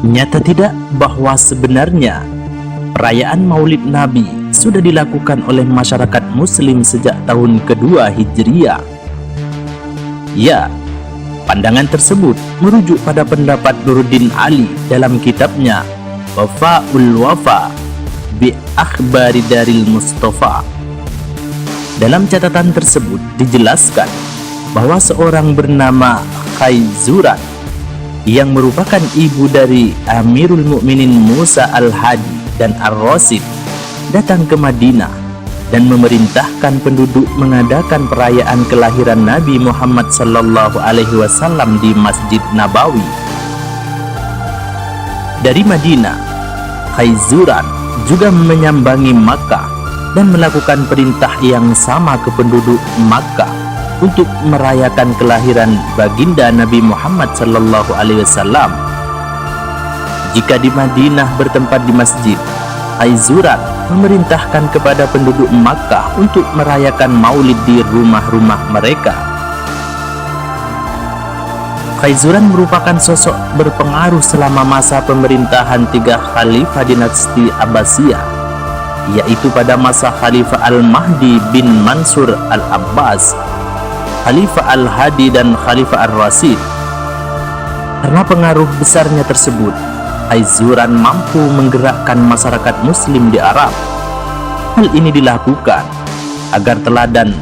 Nyata tidak bahwa sebenarnya perayaan Maulid Nabi sudah dilakukan oleh masyarakat Muslim sejak tahun kedua Hijriah? Ya, pandangan tersebut merujuk pada pendapat Nuruddin Ali dalam kitabnya Wafa'ul Wafa bi Akhbari Daril Mustafa. Dalam catatan tersebut dijelaskan bahwa seorang bernama Khaizuran yang merupakan ibu dari Amirul Mukminin Musa Al-Hadi dan Ar-Rasid datang ke Madinah dan memerintahkan penduduk mengadakan perayaan kelahiran Nabi Muhammad sallallahu alaihi wasallam di Masjid Nabawi. Dari Madinah, Khaizuran juga menyambangi Makkah dan melakukan perintah yang sama ke penduduk Makkah untuk merayakan kelahiran baginda Nabi Muhammad sallallahu alaihi wasallam. Jika di Madinah bertempat di masjid, Khaizuran memerintahkan kepada penduduk Makkah untuk merayakan Maulid di rumah-rumah mereka. Khaizuran merupakan sosok berpengaruh selama masa pemerintahan 3 khalifah dinasti Abbasiyah, yaitu pada masa Khalifah Al-Mahdi bin Mansur Al-Abbas, Khalifah Al-Hadi dan Khalifah Ar-Rasid. Karena pengaruh besarnya tersebut, Khaizuran mampu menggerakkan masyarakat Muslim di Arab. Hal ini dilakukan agar teladan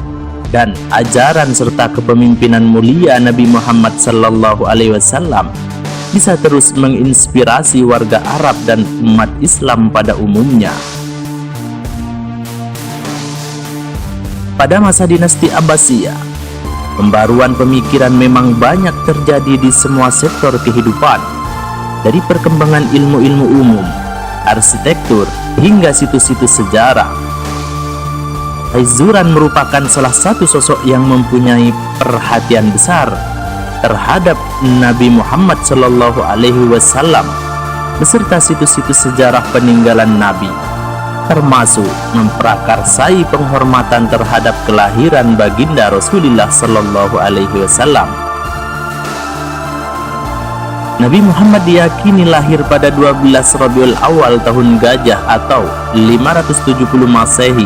dan ajaran serta kepemimpinan mulia Nabi Muhammad sallallahu alaihi wasallam bisa terus menginspirasi warga Arab dan umat Islam pada umumnya. Pada masa dinasti Abbasiyah, pembaruan pemikiran memang banyak terjadi di semua sektor kehidupan, dari perkembangan ilmu-ilmu umum, arsitektur, hingga situs-situs sejarah. Khaizuran merupakan salah satu sosok yang mempunyai perhatian besar terhadap Nabi Muhammad sallallahu alaihi wasallam beserta situs-situs sejarah peninggalan Nabi, termasuk memprakarsai penghormatan terhadap kelahiran baginda Rasulullah sallallahu alaihi wasallam. Nabi Muhammad diyakini lahir pada 12 Rabiul Awal tahun Gajah atau 570 Masehi.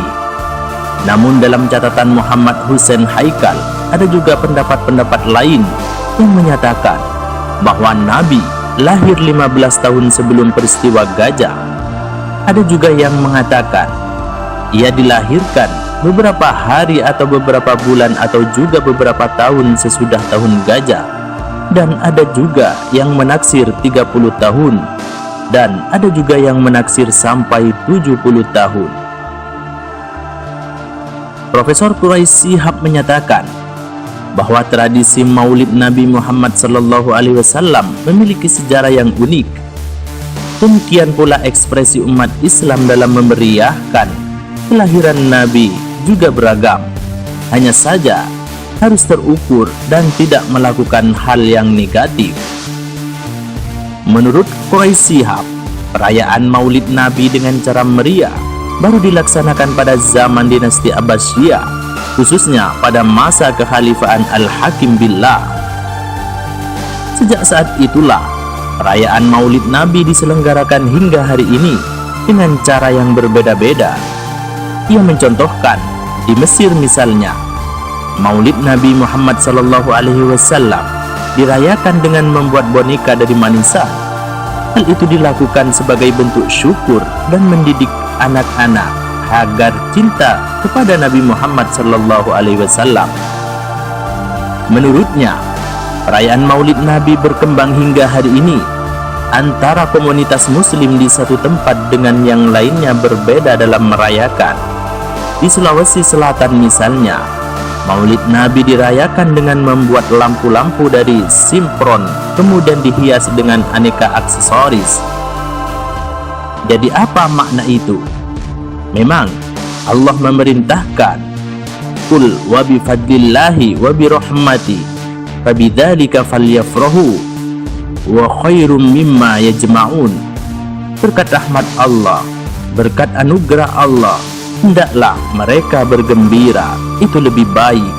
Namun dalam catatan Muhammad Hussein Haikal, ada juga pendapat-pendapat lain yang menyatakan bahwa Nabi lahir 15 tahun sebelum peristiwa Gajah. Ada juga yang mengatakan ia dilahirkan beberapa hari atau beberapa bulan atau juga beberapa tahun sesudah tahun Gajah. Dan ada juga yang menaksir 30 tahun dan ada juga yang menaksir sampai 70 tahun. Profesor Quraisy Shihab menyatakan bahwa tradisi Maulid Nabi Muhammad sallallahu alaihi wasallam memiliki sejarah yang unik. Demikian pula ekspresi umat Islam dalam memeriahkan kelahiran Nabi juga beragam. Hanya saja harus terukur dan tidak melakukan hal yang negatif. Menurut Quraisy Shihab, perayaan Maulid Nabi dengan cara meriah baru dilaksanakan pada zaman dinasti Abbasiyah, khususnya pada masa kekhalifahan Al-Hakim Billah. Sejak saat itulah perayaan Maulid Nabi diselenggarakan hingga hari ini dengan cara yang berbeda-beda. Ia mencontohkan di Mesir misalnya, Maulid Nabi Muhammad sallallahu alaihi wasallam dirayakan dengan membuat boneka dari manisan. Hal itu dilakukan sebagai bentuk syukur dan mendidik anak-anak agar cinta kepada Nabi Muhammad sallallahu alaihi wasallam. Menurutnya, perayaan Maulid Nabi berkembang hingga hari ini antara komunitas muslim di satu tempat dengan yang lainnya berbeda dalam merayakan. Di Sulawesi Selatan misalnya, Maulid Nabi dirayakan dengan membuat lampu-lampu dari simpron, kemudian dihias dengan aneka aksesoris. Jadi apa makna itu? Memang Allah memerintahkan, "Qul wa bi fadlillahi wa bi rahmati fabidzalika falyafrahu wa khairum mimma yajma'un." Berkat rahmat Allah, berkat anugerah Allah, hendaklah mereka bergembira, itu lebih baik